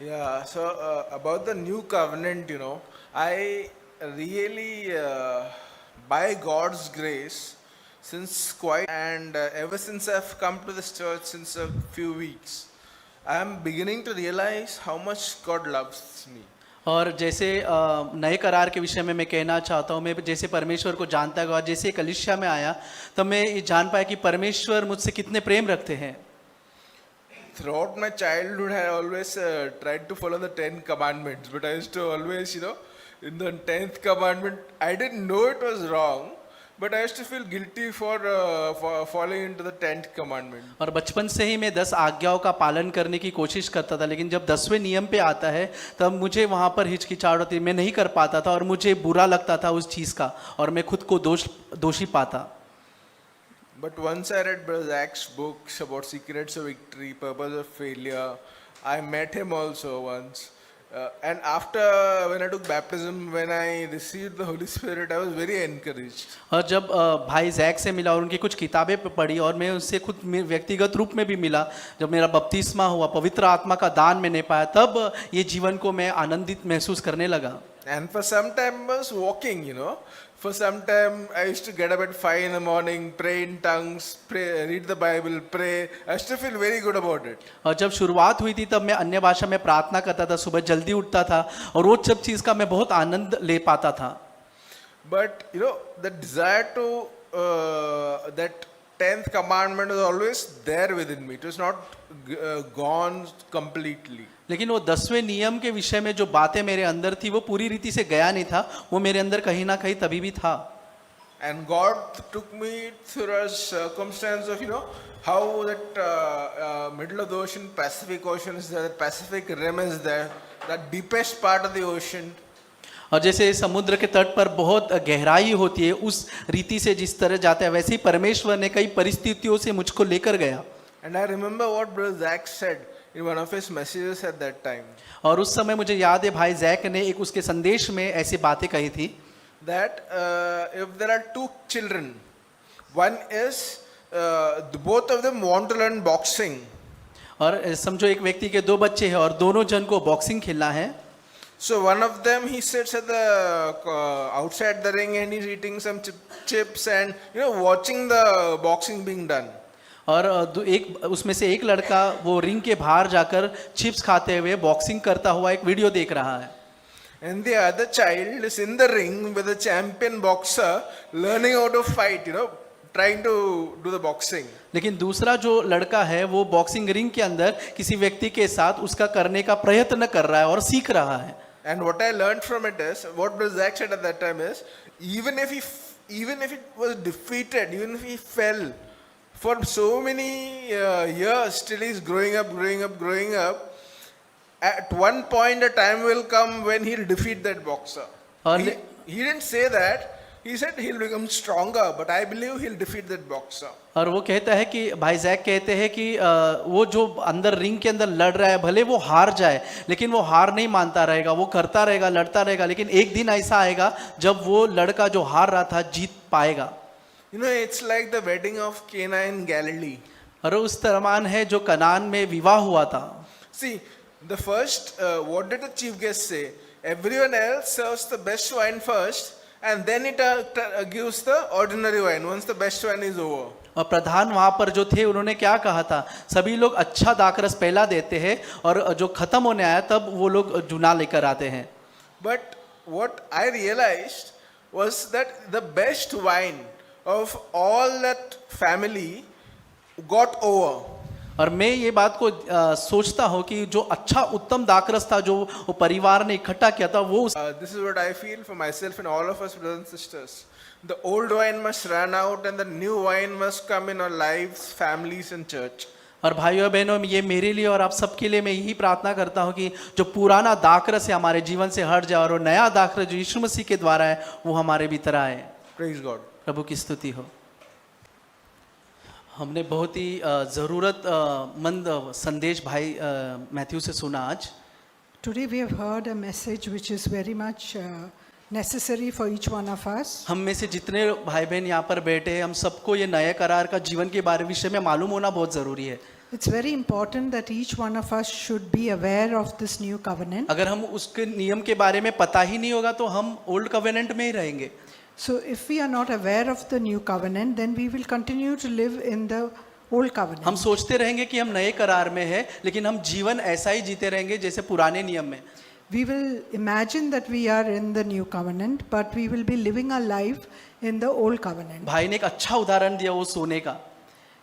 Yeah, so about the new covenant, I really, by God's grace, since quite, and ever since I've come to this church since a few weeks, I am beginning to realize how much God loves me. और जैसे नए करार के विषय में मैं कहना चाहता हूँ, मैं जैसे परमेश्वर को जानता गया, जैसे कलीसिया में आया तब मैं ये जान पाया कि परमेश्वर मुझसे कितने प्रेम रखते हैं। Throughout my childhood, I always tried to follow the 10 commandments, but I used to always, in the 10th commandment, I didn't know it was wrong, but I used to feel guilty for falling into the 10th commandment. और बचपन से ही मैं 10 आज्ञाओं का पालन करने की कोशिश करता था, लेकिन जब 10वें नियम पे आता है तब मुझे वहाँ पर हिचकिचाहट होती, मैं नहीं कर पाता था और मुझे बुरा लगता था उस चीज़ का, और मैं खुद को दोषी पाता। But once I read Brother Zach's books about secrets of victory, purpose of failure, I met him also once. And after, when I took baptism, when I received the Holy Spirit, I was very encouraged. और जब भाई Jack से मिला और उनकी कुछ किताबें पढ़ी और मैं उससे खुद व्यक्तिगत रूप में भी मिला, जब मेरा बपतिस्मा हुआ, पवित्र आत्मा का दान मैंने पाया, तब ये जीवन को मैं आनंदित महसूस करने लगा। And for some time I was walking, For some time I used to get up at 5 in the morning, pray in tongues, pray, read the Bible, pray. I used to feel very good about it. और जब शुरुआत हुई थी तब मैं अन्य भाषा में प्रार्थना करता था, सुबह जल्दी उठता था और वो सब चीज़ का मैं बहुत आनंद ले पाता था। But the desire to that 10th commandment was always there within me. It was not gone completely. लेकिन वो 10वें नियम के विषय में जो बातें मेरे अंदर थी वो पूरी रीति से गया नहीं था, वो मेरे अंदर कहीं ना कहीं तभी भी था। And God took me through a circumstance of how that middle of the ocean, Pacific Ocean is there, the Pacific Rim is there, the deepest part of the ocean. और जैसे समुद्र के तट पर बहुत गहराई होती है, उस रीति से जिस तरह जाता है वैसे ही परमेश्वर ने कई परिस्थितियों से मुझको लेकर गया। And I remember what Brother Zach said in one of his messages at that time. और उस समय मुझे याद है भाई जैक ने एक उसके संदेश में ऐसी बातें कही थी that if there are two children, one is both of them want to learn boxing. और समझो एक व्यक्ति के दो बच्चे हैं और दोनों जन को बॉक्सिंग खेलना है। So one of them, he sits at the outside the ring and he's eating some chips and watching the boxing being done. और एक उसमें से एक लड़का वो रिंग के बाहर जाकर चिप्स खाते हुए बॉक्सिंग करता हुआ एक वीडियो देख रहा है। And the other child is in the ring with a champion boxer learning how to fight, trying to do the boxing. लेकिन दूसरा जो लड़का है वो बॉक्सिंग रिंग के अंदर किसी व्यक्ति के साथ उसका करने का प्रयत्न कर रहा है और सीख रहा है। And what I learned from it is, what Brother Zach said at that time is, even if it was defeated, even if he fell for so many years, still he's growing up. At one point, a time will come when he'll defeat that boxer. He didn't say that. He said he'll become stronger, but I believe he'll defeat that boxer. और वो कहता है कि भाई Jack कहते हैं कि वो जो अंदर रिंग के अंदर लड़ रहा है, भले वो हार जाए लेकिन वो हार नहीं मानता रहेगा, वो करता रहेगा, लड़ता रहेगा, लेकिन एक दिन ऐसा आएगा जब वो लड़का जो हार रहा था जीत पाएगा। It's like the wedding of Cana in Galilee. और उस तरमान है जो कनान में विवाह हुआ था। See, the first, what did the chief guest say? Everyone else serves the best wine first, and then it gives the ordinary wine once the best wine is over. और प्रधान वहां पर जो थे उन्होंने क्या कहा था, सभी लोग अच्छा दाखरस पहला देते हैं और जो खत्म होने आया तब वो लोग जूना लेकर आते हैं। But what I realized was that the best wine of all that family got over. और मैं ये बात को सोचता हूँ कि जो अच्छा उत्तम दाखरस था जो वो परिवार ने इकट्ठा किया था वो This is what I feel for myself and all of us brothers and sisters. The old wine must run out and the new wine must come in our lives, families and church. और भाइयों बहनों, ये मेरे लिए और आप सबके लिए मैं यही प्रार्थना करता हूँ कि जो पुराना दाखरस है हमारे जीवन से हट जाए और नया दाखरस जो यीशु मसीह के द्वारा है वो हमारे भीतर आए। Praise God. प्रभु की स्तुति हो। हमने बहुत ही ज़रूरतमंद संदेश भाई मैथ्यू से सुना आज। Today we have heard a message which is very much necessary for each one of us. हम में से जितने भाई बहन यहाँ पर बैठे हैं हम सबको ये नए करार का जीवन के बारे विषय में मालूम होना बहुत ज़रूरी है। It's very important that each one of us should be aware of this new covenant. अगर हम उसके नियम के बारे में पता ही नहीं होगा तो हम ओल्ड कवेनेंट में ही रहेंगे. So if we are not aware of the new covenant, then we will continue to live in the old covenant. हम सोचते रहेंगे कि हम नए करार में हैं, लेकिन हम जीवन ऐसा ही जीते रहेंगे जैसे पुराने नियम में. We will imagine that we are in the new covenant, but we will be living our life in the old covenant. भाई ने एक अच्छा उदाहरण दिया वो सोने का.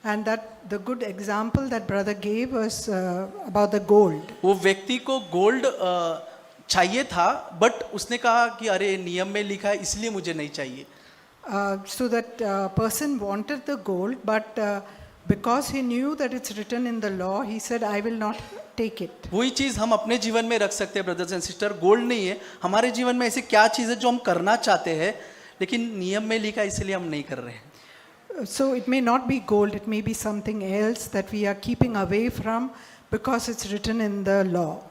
And that the good example that brother gave was about the gold. वो व्यक्ति को गोल्ड चाहिए था, बट उसने कहा कि अरे नियम में लिखा है इसलिए मुझे नहीं चाहिए. So that person wanted the gold, but because he knew that it's written in the law, he said, I will not take it. वही चीज हम अपने जीवन में रख सकते हैं ब्रदर्स एंड सिस्टर. गोल्ड नहीं है हमारे जीवन में, ऐसी क्या चीज है जो हम करना चाहते हैं लेकिन नियम में लिखा है इसलिए हम नहीं कर रहे हैं. So it may not be gold, it may be something else that we are keeping away from because it's written in the law.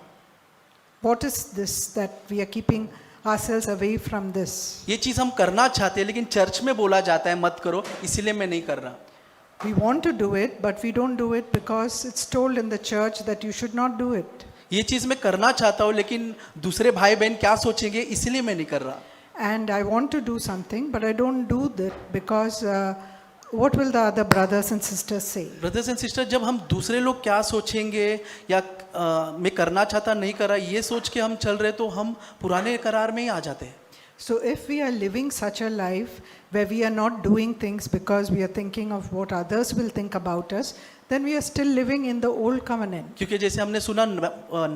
What is this that we are keeping ourselves away from this? ये चीज हम करना चाहते हैं लेकिन church में बोला जाता है मत करो, इसीलिए मैं नहीं कर रहा. We want to do it, but we don't do it because it's told in the church that you should not do it. ये चीज मैं करना चाहता हूँ लेकिन दूसरे भाई बहन क्या सोचेंगे इसलिए मैं नहीं कर रहा. And I want to do something, but I don't do that because what will the other brothers and sisters say? Brothers and sister, जब हम दूसरे लोग क्या सोचेंगे या मैं करना चाहता नहीं कर रहा ये सोच के हम चल रहे तो हम पुराने करार में ही आ जाते हैं. So if we are living such a life where we are not doing things because we are thinking of what others will think about us, then we are still living in the old covenant. क्योंकि जैसे हमने सुना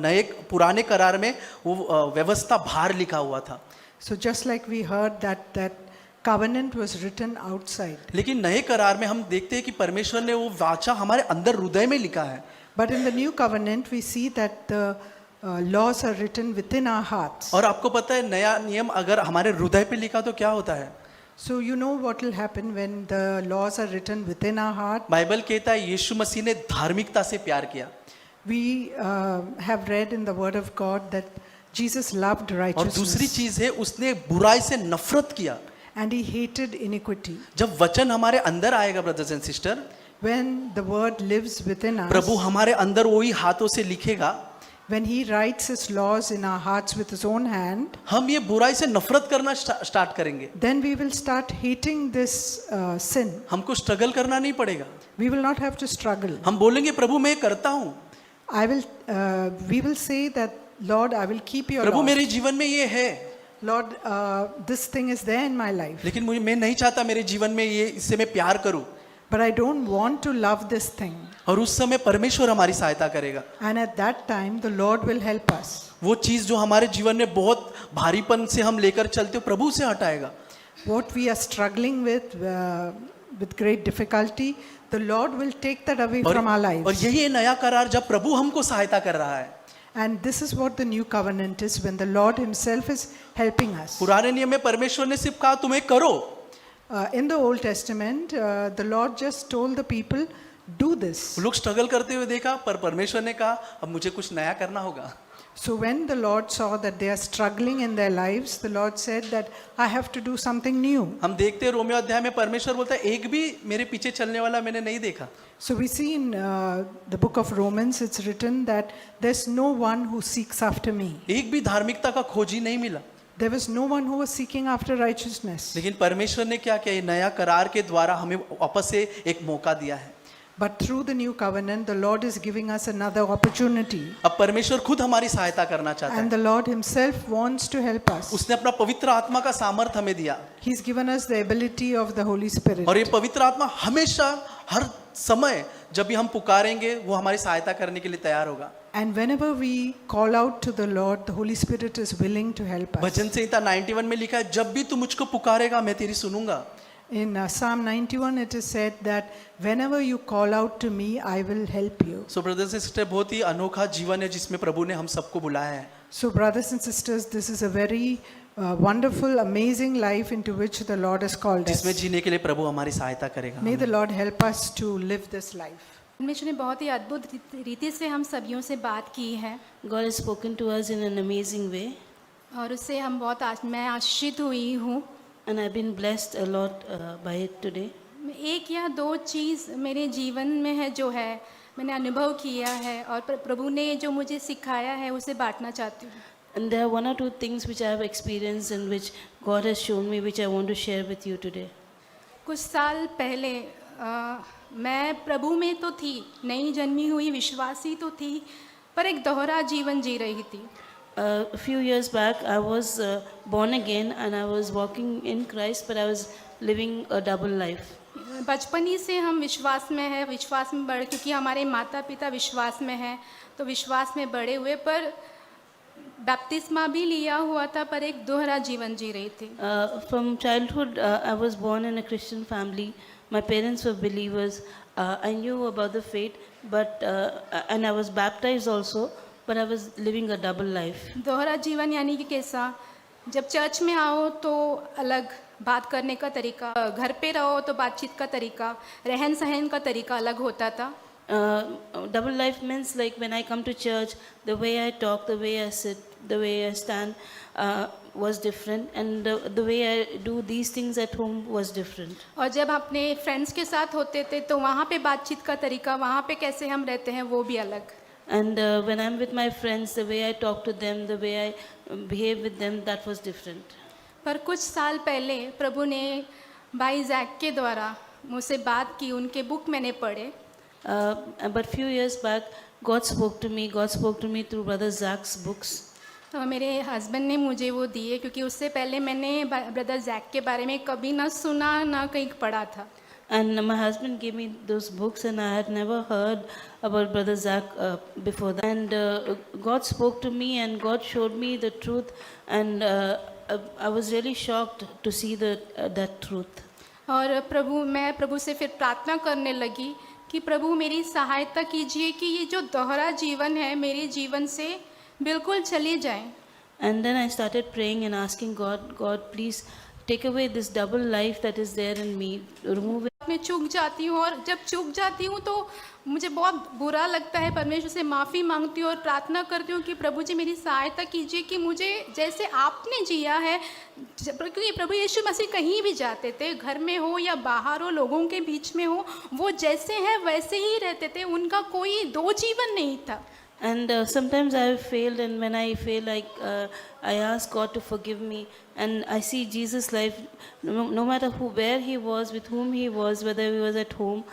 नए पुराने करार में वो व्यवस्था बाहर लिखा हुआ था. So just like we heard that covenant was written outside. लेकिन नए करार में हम देखते हैं कि परमेश्वर ने वो वाचा हमारे अंदर हृदय में लिखा है. But in the new covenant we see that the laws are written within our hearts. और आपको पता है नया नियम अगर हमारे हृदय पे लिखा तो क्या होता है. So you know what will happen when the laws are written within our heart. Bible कहता है यीशु मसीह ने धार्मिकता से प्यार किया. We have read in the word of God that Jesus loved और दूसरी righteousness चीज है उसने बुराई से नफरत किया. and he hated iniquity. जब वचन हमारे अंदर आएगा brothers and sister, When the word lives within us, प्रभु हमारे अंदर वही हाथों से लिखेगा. when he writes his laws in our hearts with his own hand, हम ये बुराई से नफरत करना स्टार्ट करेंगे. then we will start hating this sin. हमको स्ट्रगल करना नहीं पड़ेगा. We will not have to struggle. हम बोलेंगे प्रभु मैं ये करता हूँ, We will say that, Lord, I will keep your Prabhu laws. मेरे जीवन में ये है, Lord, this thing is there in my life, लेकिन मैं नहीं चाहता मेरे जीवन में ये इससे मैं प्यार करूँ. but I don't want to love this thing. और उस समय परमेश्वर हमारी सहायता करेगा. And at that time, the Lord will help us. वो चीज जो हमारे जीवन में बहुत भारीपन से हम लेकर चलते हो प्रभु से हटाएगा. What we are struggling with great difficulty, the Lord will take that away from our और lives. यही है नया करार जब प्रभु हमको सहायता कर रहा है. And this is what the new covenant is, when the Lord himself is helping us. पुराने नियम में परमेश्वर ने सिर्फ कहा तुम्हें करो. In the Old Testament, the Lord just told the people, do this. लोग स्ट्रगल करते हुए देखा, पर परमेश्वर ने कहा अब मुझे कुछ नया करना होगा. So when the Lord saw that they are struggling in their lives, the Lord said that I have to do something new. हम देखते हैं रोमियो अध्याय में परमेश्वर बोलता है एक भी मेरे पीछे चलने वाला मैंने नहीं देखा. So we see in the book of Romans, it's written that there's no one who seeks after me. एक भी धार्मिकता का खोजी नहीं मिला. There was no one who was seeking after righteousness. लेकिन परमेश्वर ने क्या किया, नया करार के द्वारा हमें वापस से एक मौका दिया है. But through the new covenant, the Lord is giving us another opportunity. अब परमेश्वर खुद हमारी सहायता करना चाहता And है. the Lord himself wants to help us. उसने अपना पवित्र आत्मा का सामर्थ हमें दिया. He's given us the ability of the Holy Spirit. और ये पवित्र आत्मा हमेशा हर समय जब भी हम पुकारेंगे वो हमारी सहायता करने के लिए तैयार होगा. And whenever we call out to the Lord, the Holy Spirit is willing to help us. भजन संहिता 91 में लिखा है जब भी तू मुझको पुकारेगा मैं तेरी सुनूंगा. In Psalm 91, it is said that whenever you call out to me, I will help you. So brothers and sister, बहुत ही अनोखा जीवन है जिसमें प्रभु ने हम सबको बुलाया है. So, brothers and sisters, this is a very wonderful, amazing life into which the Lord has called us. जिसमें जीने के लिए प्रभु हमारी सहायता करेगा. May the Lord help us to live this life. परमेश्वर ने बहुत ही अद्भुत रीति से हम सभियों से बात की है God has spoken to us in an amazing way, और उससे हम बहुत मैं आशीषित हुई हूँ. and I've been blessed a lot by it today. एक या दो चीज़ मेरे जीवन में है जो है मैंने अनुभव किया है और प्रभु ने जो मुझे सिखाया है उसे बांटना चाहती हूँ। And there are one or two things which I have experienced and which God has shown me, which I want to share with you today. कुछ साल पहले मैं प्रभु में तो थी, नई जन्मी हुई विश्वासी तो थी, पर एक दोहरा जीवन जी रही थी। A few years back, I was born again and I was walking in Christ, but I was living a double life. बचपन ही से हम विश्वास में है, विश्वास में बढ़े, क्योंकि हमारे माता पिता विश्वास में हैं, तो विश्वास में बड़े हुए, पर बपतिस्मा भी लिया हुआ था, पर एक दोहरा जीवन जी रही थी। From childhood, I was born in a Christian family. My parents were believers. I knew about the faith, but and I was baptized also, but I was living a double life. दोहरा जीवन यानी कि कैसा? जब church में आओ तो अलग बात करने का तरीका, घर पे रहो तो बातचीत का तरीका, रहन सहन का तरीका अलग होता था। Double life means like when I come to church, the way I talk, the way I sit, the way I stand was different, and the way I do these things at home was different. और जब अपने friends के साथ होते थे तो वहाँ पे बातचीत का तरीका, वहाँ पे कैसे हम रहते हैं वो भी अलग। And when I'm with my friends, the way I talk to them, the way I behave with them, that was different. पर कुछ साल पहले प्रभु ने भाई जैक के द्वारा मुझसे बात की, उनके बुक मैंने पढ़े। But few years back, God spoke to me. God spoke to me through Brother Zach's books. तो मेरे हस्बैंड ने मुझे वो दिए, क्योंकि उससे पहले मैंने ब्रदर जैक के बारे में कभी ना सुना ना कहीं पढ़ा था। And my husband gave me those books, and I had never heard about Brother Zach before that. And God spoke to me, and God showed me the truth, and I was really shocked to see that truth. और मैं प्रभु से फिर प्रार्थना करने लगी कि प्रभु मेरी सहायता कीजिए कि ये जो दोहरा जीवन है मेरे जीवन से बिल्कुल चले जाए। And then I started praying and asking God, God, please take away this double life that is there in me, remove it. मैं चूक जाती हूँ, और जब चूक जाती हूँ तो मुझे बहुत बुरा लगता है, परमेश्वर से माफ़ी मांगती हूँ और प्रार्थना करती हूँ कि प्रभु जी मेरी सहायता कीजिए कि मुझे जैसे आपने जिया है, क्योंकि प्रभु यीशु मसीह कहीं भी जाते थे, घर में हो या बाहर हो, लोगों के बीच में हो, वो जैसे हैं वैसे ही रहते थे, उनका कोई दो जीवन नहीं था। And sometimes I have failed, and when I fail, I ask God to forgive me, and I see Jesus' life, no matter where he was, with whom he was, whether he was at home,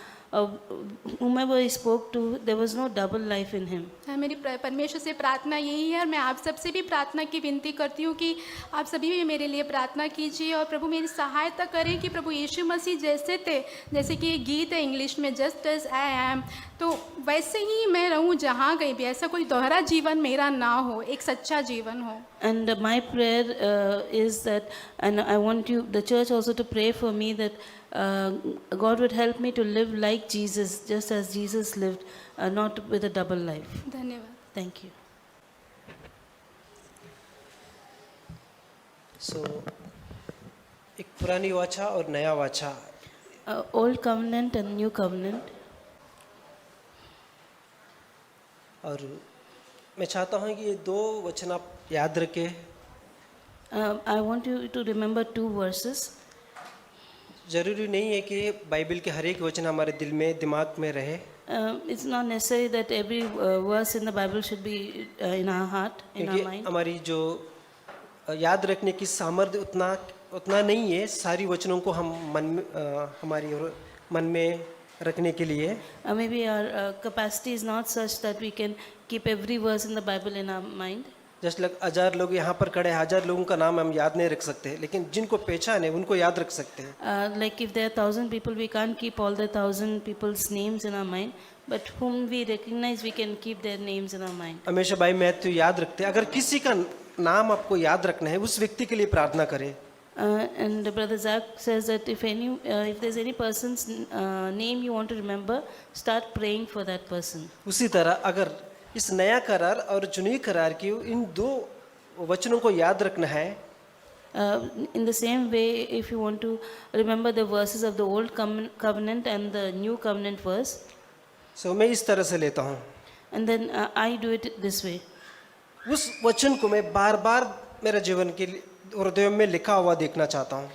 whomever he spoke to, there was no double life in him. मेरी परमेश्वर से प्रार्थना यही है, और मैं आप सबसे भी प्रार्थना की विनती करती हूँ कि आप सभी भी मेरे लिए प्रार्थना कीजिए और प्रभु मेरी सहायता करें कि प्रभु यीशु मसीह जैसे थे, जैसे कि गीत है इंग्लिश में, जस्ट एज आई एम, तो वैसे ही मैं रहूँ जहाँ कहीं भी, ऐसा कोई दोहरा जीवन मेरा ना हो, एक सच्चा जीवन हो। And my prayer is that, and I want you, the church also, to pray for me that God would help me to live like Jesus, just as Jesus lived, not with a double life. धन्यवाद। Thank you. सो एक पुरानी वाचा और नया वाचा, Old covenant and new covenant. और मैं चाहता हूँ कि ये दो वचन आप याद रखें। I want you to remember two verses. ज़रूरी नहीं है कि बाइबल के हर एक वचन हमारे दिल में, दिमाग में रहे। It's not necessary that every verse in the Bible should be in our heart, in our क्योंकि mind. हमारी जो याद रखने की सामर्थ्य उतना नहीं है सारी वचनों को हम हमारी मन में रखने के लिए। Maybe our capacity is not such that we can keep every verse in the Bible in our mind. जैसे 1000 लोग यहाँ पर खड़े, 1000 लोगों का नाम हम याद नहीं रख सकते, लेकिन जिनको पहचान है उनको याद रख सकते हैं। Like if there are 1,000 people, we can't keep all the 1,000 people's names in our mind, but whom we recognize, we can keep their names in our mind. हमेशा भाई मैथ्यू याद रखते हैं। अगर किसी का नाम आपको याद रखना है, उस व्यक्ति के लिए प्रार्थना करें। And Brother Zach says that if there's any person's name you want to remember, start praying for that person. उसी तरह अगर इस नया करार और जुनी करार की इन दो वचनों को याद रखना है, In the same way, if you want to remember the verses of the old covenant and the new covenant verse, सो मैं इस तरह से लेता हूँ। and then I do it this way. उस वचन को मैं बार बार मेरे जीवन के हृदय में लिखा हुआ देखना चाहता हूँ।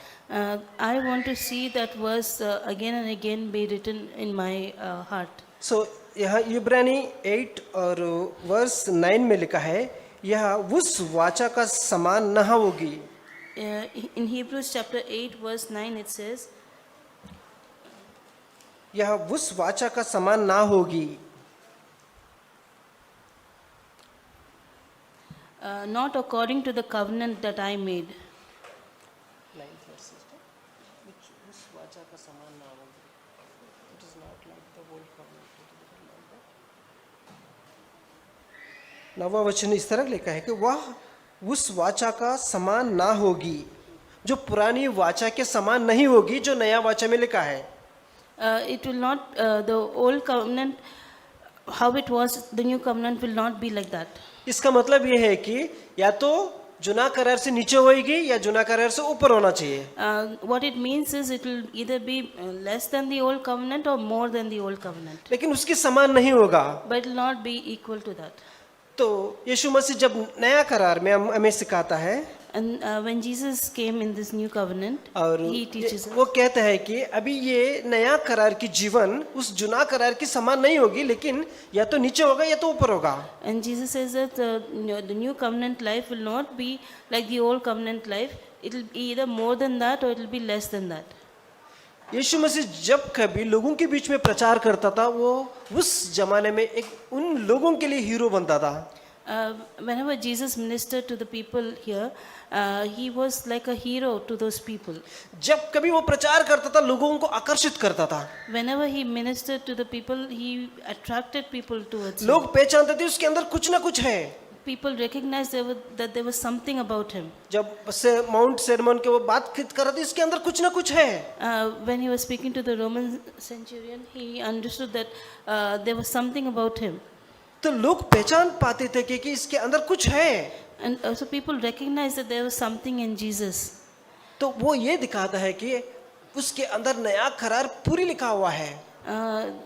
I want to see that verse again and again be written in my heart. सो यहाँ इब्रानी 8 और वर्स 9 में लिखा है, यह उस वाचा का समान न होगी। In Hebrews chapter 8, verse 9, it says, यह उस वाचा का समान ना होगी। not according to the covenant that I made. नवा वचन इस तरह लिखा है कि वह उस वाचा का समान ना होगी, जो पुरानी वाचा के समान नहीं होगी, जो नया वाचा में लिखा है। It will not, the old covenant, how it was, the new covenant will not be like that. इसका मतलब यह है कि या तो जुना करार से नीचे होएगी या जुना करार से ऊपर होना चाहिए। What it means is it will either be less than the old covenant or more than the old covenant, लेकिन उसके समान नहीं होगा। but it will not be equal to that. तो यीशु मसीह जब नया करार में हमें सिखाता है, And when Jesus came in this new covenant, और he teaches us. वो कहता है कि अभी ये नया करार की जीवन उस जुना करार के समान नहीं होगी, लेकिन या तो नीचे होगा या तो ऊपर होगा। And Jesus says that the new covenant life will not be like the old covenant life. It will be either more than that or it will be less than that. यीशु मसीह जब कभी लोगों के बीच में प्रचार करता था, वो उस जमाने में एक उन लोगों के लिए हीरो बनता था। Whenever Jesus ministered to the people here, he was like a hero to those people. जब कभी वो प्रचार करता था, लोगों को आकर्षित करता था। Whenever he ministered to the people, he attracted people towards him. लोग पहचानते थे उसके अंदर कुछ ना कुछ है। People recognized that there was something about him. जब से माउंट सेरमन के वो बात कर रहा था, इसके अंदर कुछ ना कुछ है। When he was speaking to the Roman centurion, he understood that there was something about him. तो लोग पहचान पाते थे कि इसके अंदर कुछ है। And also people recognized that there was something in Jesus. तो वो ये दिखाता है कि उसके अंदर नया करार पूरी लिखा हुआ है।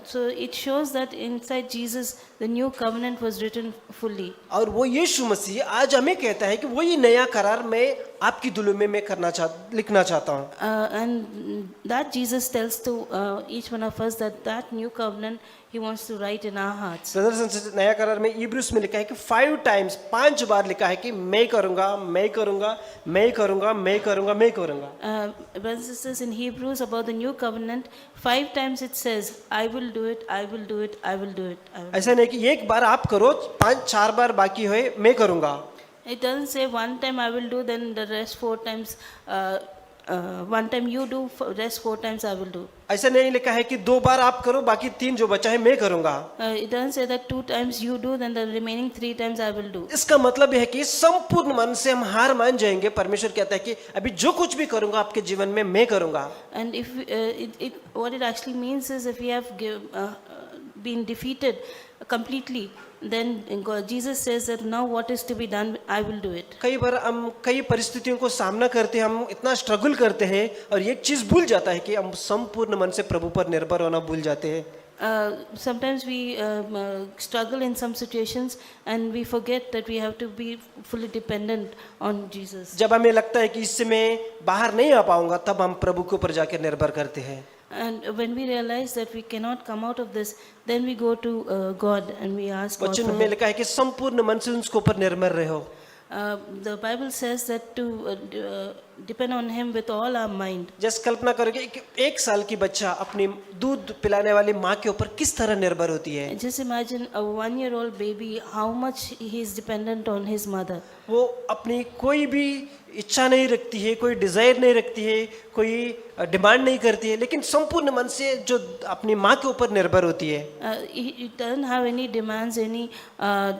So it shows that inside Jesus, the new covenant was written fully. और वो यीशु मसीह आज हमें कहता है कि वो ये नया करार मैं आपकी दिलों में मैं लिखना चाहता हूँ। And that Jesus tells to each one of us that new covenant he wants to write in our hearts. Brothers, नया करार में इब्रूस में लिखा है कि 5 times 5 बार लिखा है कि मैं करूँगा, मैं करूँगा, मैं करूँगा, मैं करूँगा, मैं करूँगा। Brothers and sisters, in Hebrews about the new covenant, 5 times it says, I will do it, I will do it, I will do it. I will. ऐसा नहीं कि एक बार आप करो, 5-4 बार बाकी है मैं करूँगा। It doesn't say one time I will do, then the rest 4 times. One time you do, rest 4 times I will do. ऐसा नहीं लिखा है कि 2 बार आप करो, बाकी 3 जो बचा है मैं करूँगा। It doesn't say that 2 times you do, then the remaining 3 times I will do. इसका मतलब यह है कि संपूर्ण मन से हम हार मान जाएंगे। परमेश्वर कहता है कि अभी जो कुछ भी करूँगा आपके जीवन में मैं करूँगा। And if what it actually means is if we have been defeated completely, then Jesus says that now what is to be done, I will do it. कई बार हम कई परिस्थितियों को सामना करते हैं, हम इतना स्ट्रगल करते हैं और एक चीज भूल जाता है कि हम संपूर्ण मन से प्रभु पर निर्भर होना भूल जाते हैं। Sometimes we struggle in some situations and we forget that we have to be fully dependent on Jesus. जब हमें लगता है कि इससे मैं बाहर नहीं आ पाऊंगा, तब हम प्रभु के ऊपर जाकर निर्भर करते हैं। And when we realize that we cannot come out of this, then we go to God and we ask God वचन for में help. लिखा है कि संपूर्ण मन से उसके ऊपर निर्भर रहो। The Bible says that to depend on Him with all our mind. जैसे कल्पना करोगे कि 1 साल की बच्चा अपनी दूध पिलाने वाली माँ के ऊपर किस तरह निर्भर होती है। Just imagine a 1-year-old baby, how much he is dependent on his mother. वो अपनी कोई भी इच्छा नहीं रखती है, कोई डिजायर नहीं रखती है, कोई डिमांड नहीं करती है, लेकिन संपूर्ण मन से जो अपनी माँ के ऊपर निर्भर होती है। He doesn't have any demands, any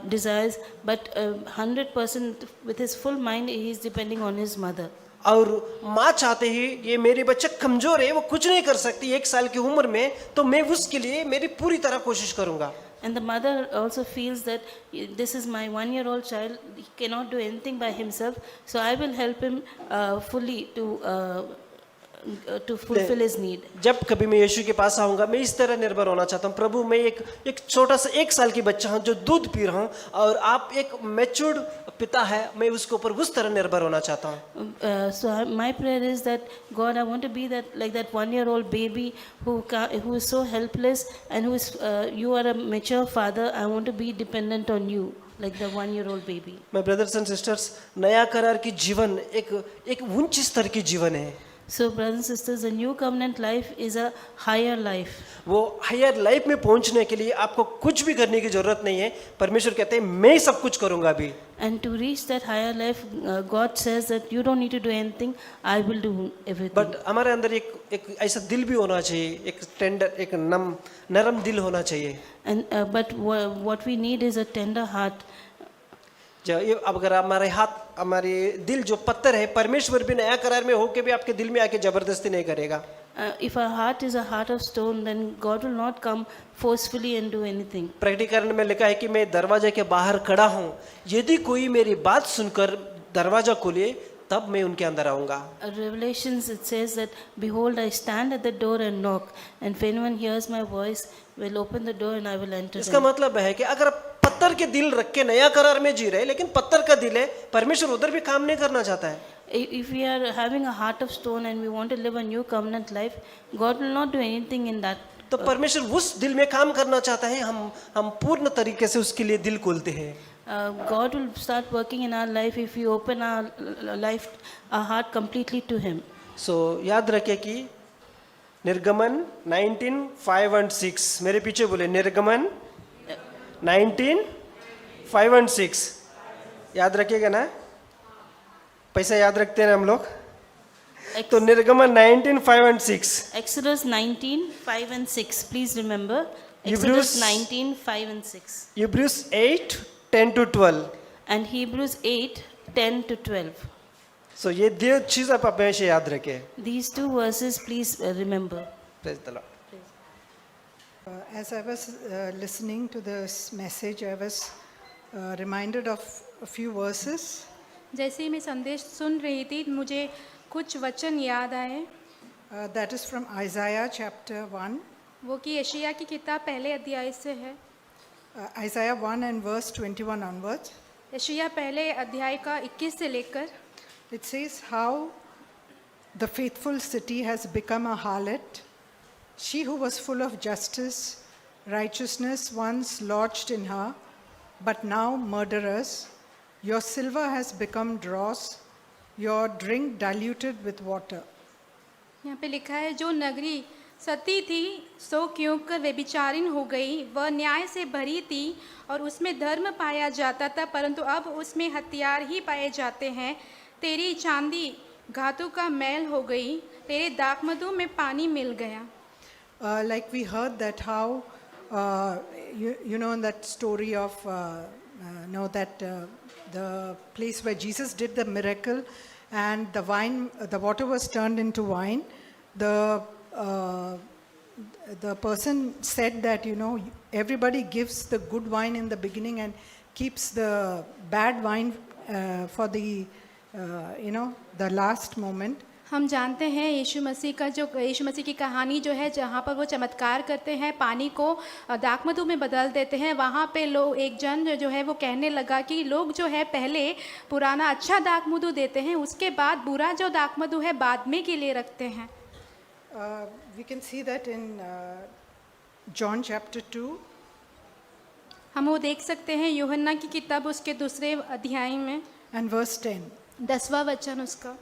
desires, but 100% with his full mind he is depending on his mother. और माँ चाहते ही ये मेरी बच्चा कमजोर है, वो कुछ नहीं कर सकती 1 साल की उम्र में, तो मैं उसके लिए मेरी पूरी तरह कोशिश करूँगा। And the mother also feels that this is my 1-year-old child, he cannot do anything by himself, so I will help him fully to to fulfill his need. जब कभी मैं यीशु के पास आऊंगा, मैं इस तरह निर्भर होना चाहता हूँ, प्रभु मैं एक छोटा सा 1 साल की बच्चा हूँ जो दूध पी रहा हूँ, और आप एक मैच्योर्ड पिता है, मैं उसके ऊपर उस तरह निर्भर होना चाहता हूँ। My prayer is that God, I want to be like that 1-year-old baby who is so helpless, and who is you are a mature father. I want to be dependent on you like the 1-year-old baby. मैं brothers and sisters, नया करार की जीवन एक उच्च स्तर की जीवन है। So brothers and sisters, the new covenant life is a higher life. वो हायर लाइफ में पहुंचने के लिए आपको कुछ भी करने की जरूरत नहीं है। परमेश्वर कहते हैं मैं ही सब कुछ करूंगा अभी। And to reach that higher life, God says that you don't need to do anything, I will do everything. But हमारे अंदर एक ऐसा दिल भी होना चाहिए, एक टेंडर, एक नरम दिल होना चाहिए। And but what we need is a tender heart. अब अगर हमारे दिल जो पत्थर है, परमेश्वर भी नया करार में होके भी आपके दिल में आके जबरदस्ती नहीं करेगा। If our heart is a heart of stone, then God will not come forcefully and do anything. प्रकटीकरण में लिखा है कि मैं दरवाजे के बाहर खड़ा हूँ, यदि कोई मेरी बात सुनकर दरवाजा खोले तब मैं उनके अंदर आऊंगा। Revelations it says that, behold, I stand at the door and knock, and if anyone hears my voice, will open the door and I will enter. इसका मतलब है कि अगर पत्थर के दिल रख के नया करार में जी रहे, लेकिन पत्थर का दिल है, परमेश्वर उधर भी काम नहीं करना चाहता है। If we are having a heart of stone and we want to live a new covenant life, God will not do anything in that. तो परमेश्वर उस दिल में काम करना चाहता है, हम पूर्ण तरीके से उसके लिए दिल खोलते हैं। God will start working in our life if we open our heart completely to Him. So याद रखें कि निर्गमन 19:5 and 6, मेरे पीछे बोले निर्गमन 19:5 and 6, याद रखिएगा ना, पैसा याद रखते हैं हम लोग। तो निर्गमन 19:5 and 6, Exodus 19:5 and 6, please remember. Hebrews- Exodus 19:5 and 6. Hebrews 8:10 to 12। And Hebrews 8:10 to 12. So ये 2 चीज आप हमेशा याद रखें। These 2 verses, please remember. Praise the Lord। As I was listening to this message, I was reminded of a few verses. जैसे ही मैं संदेश सुन रही थी मुझे कुछ वचन याद आए। That is from Isaiah chapter 1. वो कि यशायाह की किताब पहले अध्याय से है। Isaiah 1 and verse 21 onwards. यशायाह पहले अध्याय का 21 से लेकर It says how the faithful city has become a harlot. She who was full of justice, righteousness once lodged in her, but now murderers. Your silver has become dross, your drink diluted with water. यहाँ पे लिखा है, जो नगरी सती थी सो क्यों कर व्यभिचारिणी हो गई, वह न्याय से भरी थी और उसमें धर्म पाया जाता था, परंतु अब उसमें हथियार ही पाए जाते हैं। तेरी चांदी घातों का मैल हो गई, तेरे दाखमधु में पानी मिल गया। Like we heard that how, you know, in that story of, the place where Jesus did the miracle and the water was turned into wine. The person said that, everybody gives the good wine in the beginning and keeps the bad wine for the last moment. हम जानते हैं यीशु मसीह की कहानी जो है, जहाँ पर वो चमत्कार करते हैं, पानी को दाखमधु में बदल देते हैं। वहाँ पे लोग एक जन जो है वो कहने लगा कि लोग जो है पहले पुराना अच्छा दाखमधु देते हैं, उसके बाद बुरा जो दाखमधु है बाद में के लिए रखते हैं। We can see that in John chapter 2. हम वो देख सकते हैं यूहन्ना की किताब उसके 2 अध्याय में And verse 10. 10वां वचन उसका।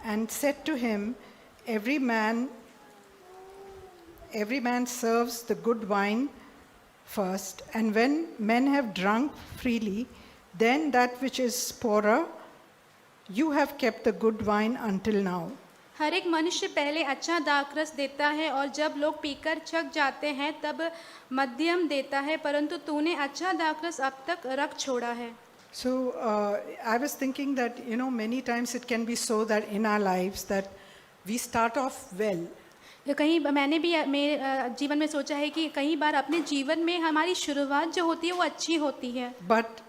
And said to him, every man serves the good wine first, and when men have drunk freely, then that which is poorer, you have kept the good wine until now. हर एक मनुष्य पहले अच्छा दाखरस देता है और जब लोग पीकर छक जाते हैं तब मध्यम देता है, परंतु तूने अच्छा दाखरस अब तक रख छोड़ा है। So I was thinking that, many times it can be so that in our lives that we start off well. कहीं मैंने भी मेरे जीवन में सोचा है कि कई बार अपने जीवन में हमारी शुरुआत जो होती है वो अच्छी होती है, But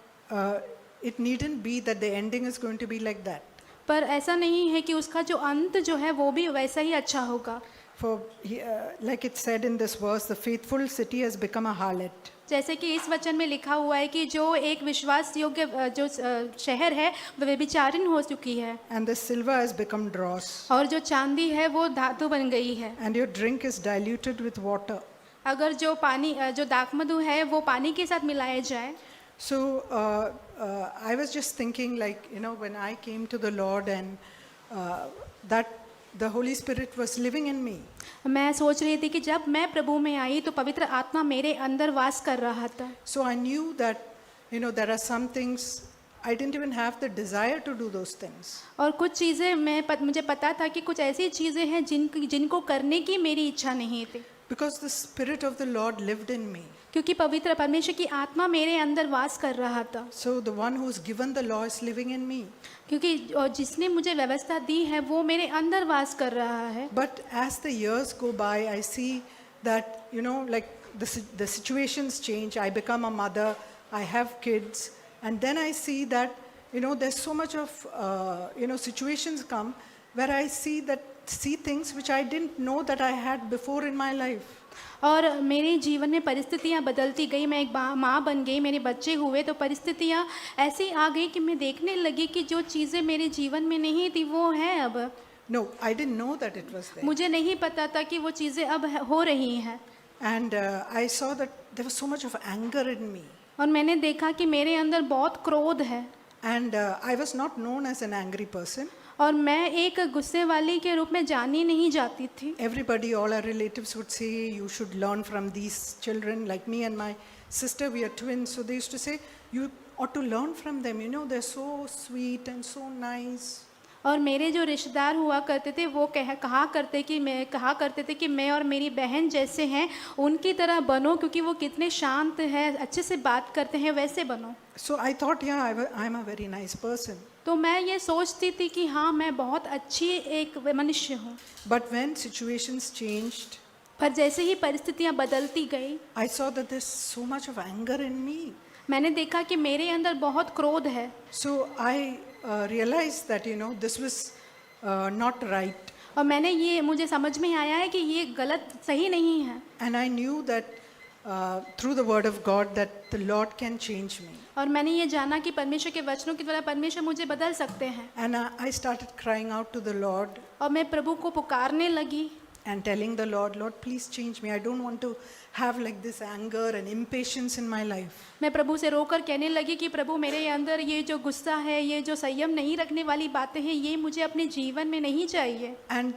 it needn't be that the ending is going to be like that. पर ऐसा नहीं है कि उसका जो अंत जो है वो भी वैसा ही अच्छा होगा। For, like it said in this verse, the faithful city has become a harlot. जैसे कि इस वचन में लिखा हुआ है कि जो एक विश्वास योग्य जो शहर है वह व्यभिचारिणी हो चुकी है, And the silver has become dross. और जो चांदी है वो धातु बन गई है। And your drink is diluted with water. अगर जो पानी जो दाखमधु है वो पानी के साथ मिलाया जाए। So I was just thinking, like, when I came to the Lord and that the Holy Spirit was living in me. मैं सोच रही थी कि जब मैं प्रभु में आई तो पवित्र आत्मा मेरे अंदर वास कर रहा था। So I knew that, there are some things I didn't even have the desire to do those things. और कुछ चीज़ें मुझे पता था कि कुछ ऐसी चीज़ें हैं जिनको करने की मेरी इच्छा नहीं थी, Because the Spirit of the Lord lived in me. क्योंकि पवित्र परमेश्वर की आत्मा मेरे अंदर वास कर रहा था। So the one who's given the law is living in me. क्योंकि जिसने मुझे व्यवस्था दी है वो मेरे अंदर वास कर रहा है। But as the years go by, I see that, like the situations change. I become a mother, I have kids, and then I see that, there's so much of, situations come where I see things which I didn't know that I had before in my life. और मेरे जीवन में परिस्थितियाँ बदलती गई, मैं एक माँ बन गई, मेरे बच्चे हुए तो परिस्थितियाँ ऐसी आ गई कि मैं देखने लगी कि जो चीज़ें मेरे जीवन में नहीं थी वो हैं अब। No, I didn't know that it was there. मुझे नहीं पता था कि वो चीज़ें अब हो रही हैं। And I saw that there was so much of anger in me. और मैंने देखा कि मेरे अंदर बहुत क्रोध है। And I was not known as an angry person. और मैं एक गुस्से वाली के रूप में जानी नहीं जाती थी। Everybody, all our relatives would say, you should learn from these children. Like me and my sister, we are twins. So they used to say, you ought to learn from them. They're so sweet and so nice. और मेरे जो रिश्तेदार हुआ करते थे वो कहा करते थे कि मैं और मेरी बहन जैसे हैं उनकी तरह बनो, क्योंकि वो कितने शांत हैं, अच्छे से बात करते हैं, वैसे बनो। So I thought, yeah, I'm a very nice person. तो मैं ये सोचती थी कि हाँ मैं बहुत अच्छी एक मनुष्य हूँ। But when situations changed, पर जैसे ही परिस्थितियाँ बदलती गई, I saw that there's so much of anger in me. मैंने देखा कि मेरे अंदर बहुत क्रोध है। So I realized that, this was not right. और मुझे समझ में आया है कि ये गलत सही नहीं है। And I knew that through the word of God that the Lord can change me. और मैंने ये जाना कि परमेश्वर के वचनों के द्वारा परमेश्वर मुझे बदल सकते हैं। And I started crying out to the Lord और मैं प्रभु को पुकारने लगी and telling the Lord, Lord, please change me. I don't want to have like this anger and impatience in my life. मैं प्रभु से रोकर कहने लगी कि प्रभु मेरे अंदर ये जो गुस्सा है, ये जो संयम नहीं रखने वाली बातें हैं, ये मुझे अपने जीवन में नहीं चाहिए। And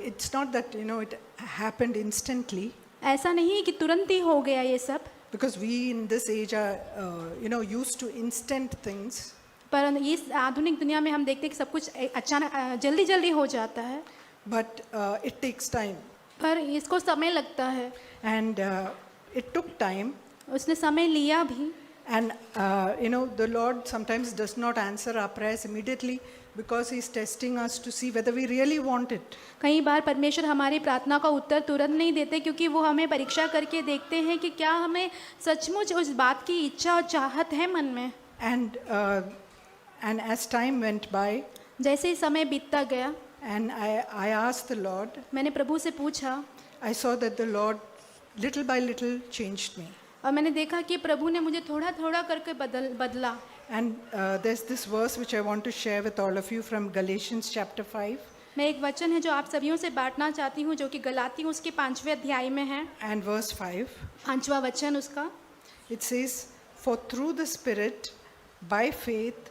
it's not that, it happened instantly. ऐसा नहीं कि तुरंत ही हो गया ये सब, Because we in this age are, used to instant things. पर इस आधुनिक दुनिया में हम देखते हैं कि सब कुछ अचानक जल्दी जल्दी हो जाता है। But it takes time. पर इसको समय लगता है। And it took time. उसने समय लिया भी। And, the Lord sometimes does not answer our prayers immediately because He's testing us to see whether we really want it. कई बार परमेश्वर हमारी प्रार्थना का उत्तर तुरंत नहीं देते, क्योंकि वो हमें परीक्षा करके देखते हैं कि क्या हमें सचमुच उस बात की इच्छा और चाहत है मन में। And as time went by, जैसे ही समय बीतता गया, and I asked the Lord, मैंने प्रभु से पूछा, I saw that the Lord little by little changed me. और मैंने देखा कि प्रभु ने मुझे थोड़ा थोड़ा करके बदला। And there's this verse which I want to share with all of you from Galatians chapter 5 मैं एक वचन है जो आप सभियों से बांटना चाहती हूँ, जो कि गलाती हूँ उसके 5वें अध्याय में है। and verse 5. 5वां वचन उसका। It says, for through the Spirit, by faith,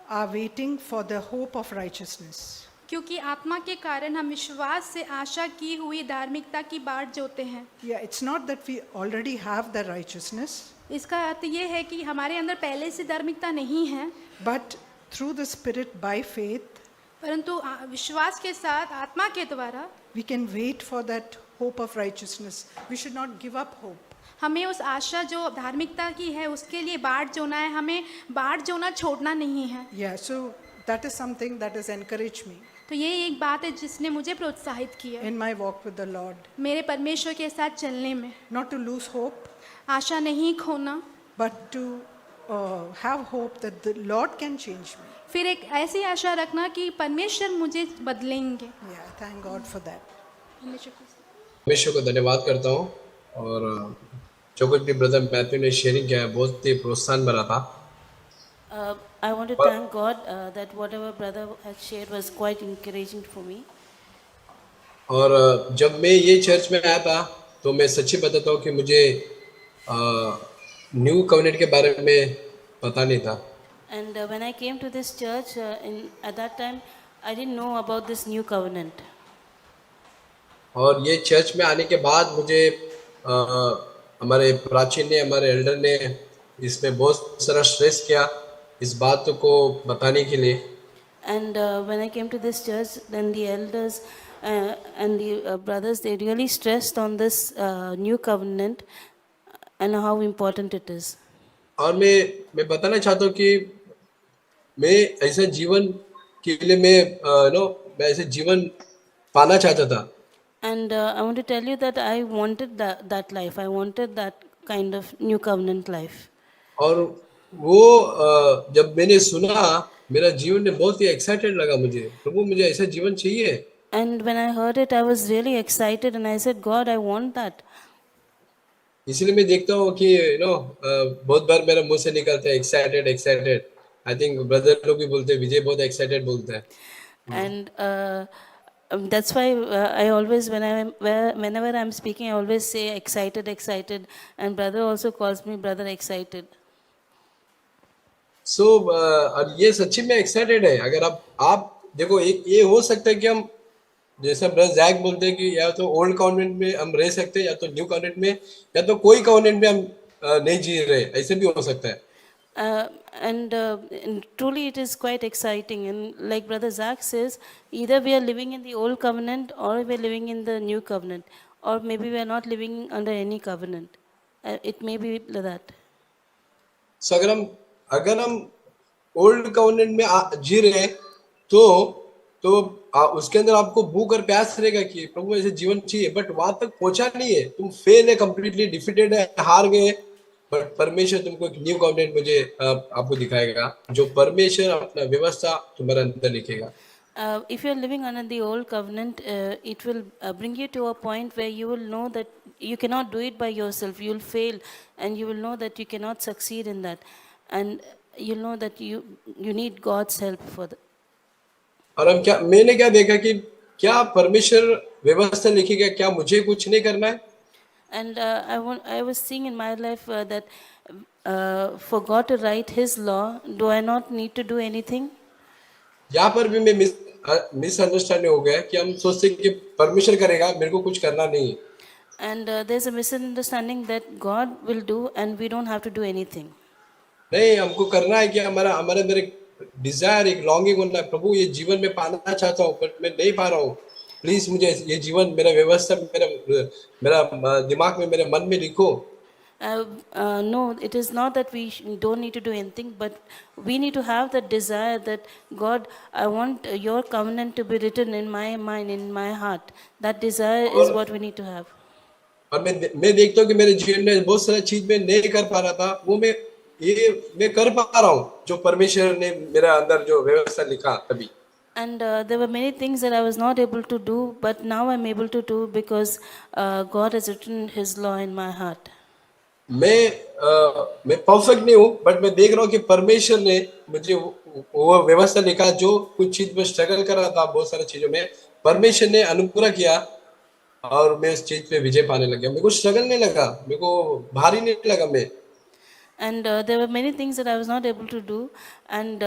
are waiting for the hope of righteousness. क्योंकि आत्मा के कारण हम विश्वास से आशा की हुई धार्मिकता की बाट जोते हैं। Yeah, it's not that we already have the righteousness, इसका अर्थ ये है कि हमारे अंदर पहले से धार्मिकता नहीं है, but through the Spirit, by faith, परंतु विश्वास के साथ आत्मा के द्वारा we can wait for that hope of righteousness. We should not give up hope. हमें उस आशा जो धार्मिकता की है उसके लिए बाट जोना है, हमें बाट जोना छोड़ना नहीं है। Yeah, so that is something that has encouraged me तो ये एक बात है जिसने मुझे प्रोत्साहित किया in my walk with the Lord. मेरे परमेश्वर के साथ चलने में। Not to lose hope, आशा नहीं खोना, but to have hope that the Lord can change me. फिर एक ऐसी आशा रखना कि परमेश्वर मुझे बदलेंगे। Yeah, thank God for that. परमेश्वर को परमेश्वर को धन्यवाद करता हूँ और जो कुछ भी ब्रदर मैथ्यू ने शेयरिंग किया है बहुत ही प्रोत्साहन भरा था। I want to thank God that whatever brother has shared was quite encouraging for me. और जब मैं ये चर्च में आया था तो मैं सच्ची बताता हूँ कि मुझे न्यू कवनेंट के बारे में पता नहीं था। And when I came to this church, at that time, I didn't know about this new covenant. और ये चर्च में आने के बाद मुझे हमारे प्राचीन ने हमारे एल्डर ने इसमें बहुत सारा स्ट्रेस किया इस बात को बताने के लिए। And when I came to this church, then the elders and the brothers, they really stressed on this new covenant and how important it is. और मैं बताना चाहता हूँ कि मैं ऐसा जीवन के लिए मैं ऐसे जीवन पाना चाहता था। And I want to tell you that I wanted that life. I wanted that kind of new covenant life. और वो जब मैंने सुना मेरा जीवन में बहुत ही एक्साइटेड लगा मुझे, प्रभु मुझे ऐसा जीवन चाहिए। And when I heard it, I was really excited and I said, God, I want that. इसलिए मैं देखता हूँ कि बहुत बार मेरा मुंह से निकलता है excited excited. I think brother लोग भी बोलते हैं, विजय बहुत एक्साइटेड बोलता है। And that's why I always, whenever I'm speaking, I always say excited, excited. And brother also calls me brother excited. सो और ये सच्ची में एक्साइटेड है। अगर आप देखो, एक ये हो सकता है कि हम जैसा ब्रदर जैक बोलते हैं कि या तो ओल्ड कॉन्वेंट में हम रह सकते हैं या तो न्यू कॉन्वेंट में या तो कोई कॉन्वेंट में हम नहीं जी रहे, ऐसे भी हो सकता है। And truly it is quite exciting. And like Brother Zach says, either we are living in the old covenant or we are living in the new covenant. Or maybe we are not living under any covenant. It may be like that. सो अगर हम old convent में जी रहे तो उसके अंदर आपको भूख और प्यास रहेगा कि प्रभु ऐसे जीवन चाहिए, बट वहां तक पहुंचा नहीं है, तुम फेल है, कंप्लीटली डिफीटेड है, हार गए। बट परमेश्वर तुमको एक न्यू कॉन्वेंट मुझे आपको दिखाएगा, जो परमेश्वर अपना व्यवस्था तुम्हारे अंदर लिखेगा। If you are living under the old covenant, it will bring you to a point where you will know that you cannot do it by yourself. You will fail, and you will know that you cannot succeed in that, and you'll know that you need God's help for that. और मैंने क्या देखा कि क्या परमेश्वर व्यवस्था लिखेगा, क्या मुझे कुछ नहीं करना है। And I was seeing in my life that for God to write His law, do I not need to do anything? यहाँ पर भी मैं मिसअंडरस्टैंडिंग हो गया कि हम सोचते हैं कि परमेश्वर करेगा, मेरे को कुछ करना नहीं। And there's a misunderstanding that God will do and we don't have to do anything. नहीं, हमको करना है कि हमारे अंदर एक डिजायर, एक लॉन्गिंग होना है, प्रभु ये जीवन में पाना चाहता हूँ पर मैं नहीं पा रहा हूँ, प्लीज मुझे ये जीवन, मेरा व्यवस्था मेरा दिमाग में, मेरे मन में लिखो। No, it is not that we don't need to do anything, but we need to have the desire that God, I want your covenant to be written in my mind, in my heart. That desire is what we need to have. और मैं देखता हूँ कि मेरे जीवन में बहुत सारा चीज मैं नहीं कर पा रहा था, वो मैं कर पा रहा हूँ, जो परमेश्वर ने मेरा अंदर जो व्यवस्था लिखा तभी। And there were many things that I was not able to do, but now I'm able to do because God has written His law in my heart. मैं परफेक्ट नहीं हूँ, बट मैं देख रहा हूँ कि परमेश्वर ने मुझे वो व्यवस्था लिखा, जो कुछ चीज में स्ट्रगल कर रहा था, बहुत सारी चीजों में परमेश्वर ने अनुग्रह किया और मैं उस चीज पे विजय पाने लग गया। मेरे को स्ट्रगल नहीं लगा, मेरे को भारी नहीं लगा मैं। And there were many things that I was not able to do, and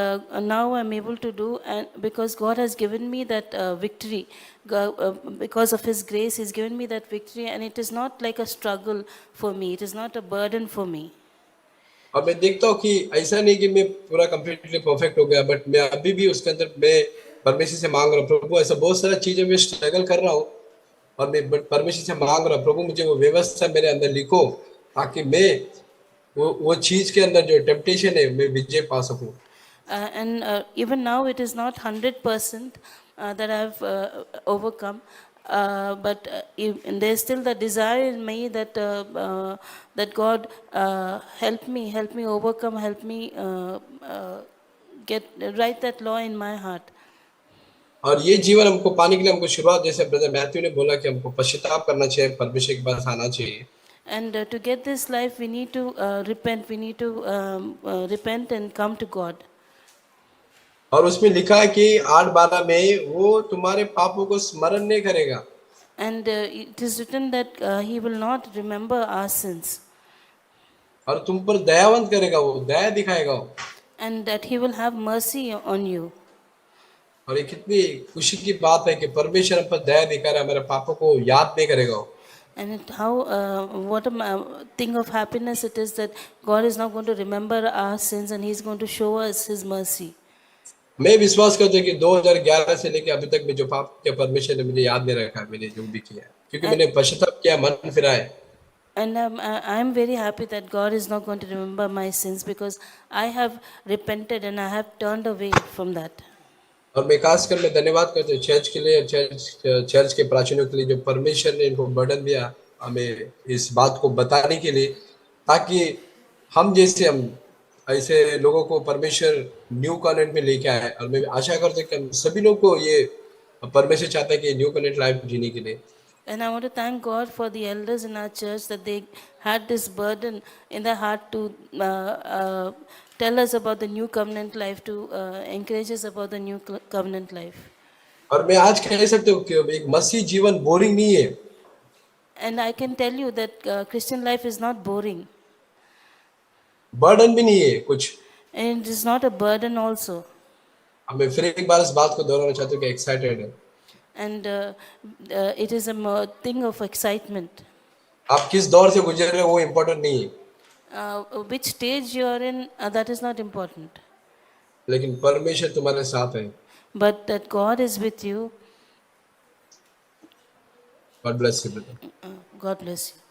now I'm able to do, and because God has given me that victory, because of His grace, He's given me that victory, and it is not like a struggle for me. It is not a burden for me. और मैं देखता हूँ कि ऐसा नहीं कि मैं पूरा कंप्लीटली परफेक्ट हो गया, बट मैं अभी भी उसके अंदर मैं परमेश्वर से मांग रहा हूँ, प्रभु ऐसा बहुत सारा चीजें मैं स्ट्रगल कर रहा हूँ और मैं परमेश्वर से मांग रहा हूँ, प्रभु मुझे वो व्यवस्था मेरे अंदर लिखो ताकि मैं वो चीज के अंदर जो टेम्पटेशन है मैं विजय पा सकूं। And even now it is not 100% that I've overcome, but there's still the desire in me that that God help me overcome, help me write that law in my heart. और ये जीवन हमको पाने के लिए हमको शुरुआत जैसे ब्रदर मैथ्यू ने बोला कि हमको पश्चाताप करना चाहिए, परमेश्वर के पास आना चाहिए। And to get this life, we need to repent. We need to repent and come to God. और उसमें लिखा है कि 8:12 में वो तुम्हारे पापों को स्मरण नहीं करेगा। And it is written that He will not remember our sins, और तुम पर दयावंत करेगा, वो दया दिखाएगा वो। and that He will have mercy on you. और ये कितनी खुशी की बात है कि परमेश्वर हम पर दया दिखा रहा है, हमारे पापों को याद नहीं करेगा वो। And what a thing of happiness it is that God is not going to remember our sins and He's going to show us His mercy. मैं विश्वास करता हूँ कि 2011 से लेकर अभी तक में जो पाप किया परमेश्वर ने मुझे याद नहीं रखा, मैंने जो भी किया, क्योंकि मैंने पश्चाताप किया, मन फिराए। And I'm very happy that God is not going to remember my sins because I have repented and I have turned away from that. और मैं खासकर मैं धन्यवाद करता हूँ चर्च के लिए, चर्च के प्राचीनों के लिए, जो परमेश्वर ने इनको बर्डन दिया हमें इस बात को बताने के लिए, ताकि हम ऐसे लोगों को परमेश्वर न्यू कॉन्वेंट में लेके आए। और मैं आशा करता हूँ कि हम सभी लोग को ये परमेश्वर चाहता है कि न्यू कॉन्वेंट लाइफ जीने के लिए। And I want to thank God for the elders in our church that they had this burden in their heart to tell us about the new covenant life, to encourage us about the new covenant life. और मैं आज कह सकता हूँ कि एक मसीह जीवन boring नहीं है। And I can tell you that Christian life is not boring. Burden भी नहीं है कुछ। And it is not a burden also. अब मैं फिर एक बार इस बात को दोहराना चाहता हूँ कि एक्साइटेड है। And it is a thing of excitement. आप किस दौर से गुजर रहे हो वो इम्पोर्टेंट नहीं है, Which stage you are in, that is not important. लेकिन परमेश्वर तुम्हारे साथ है। But that God is with you. God bless you, brother. God bless you.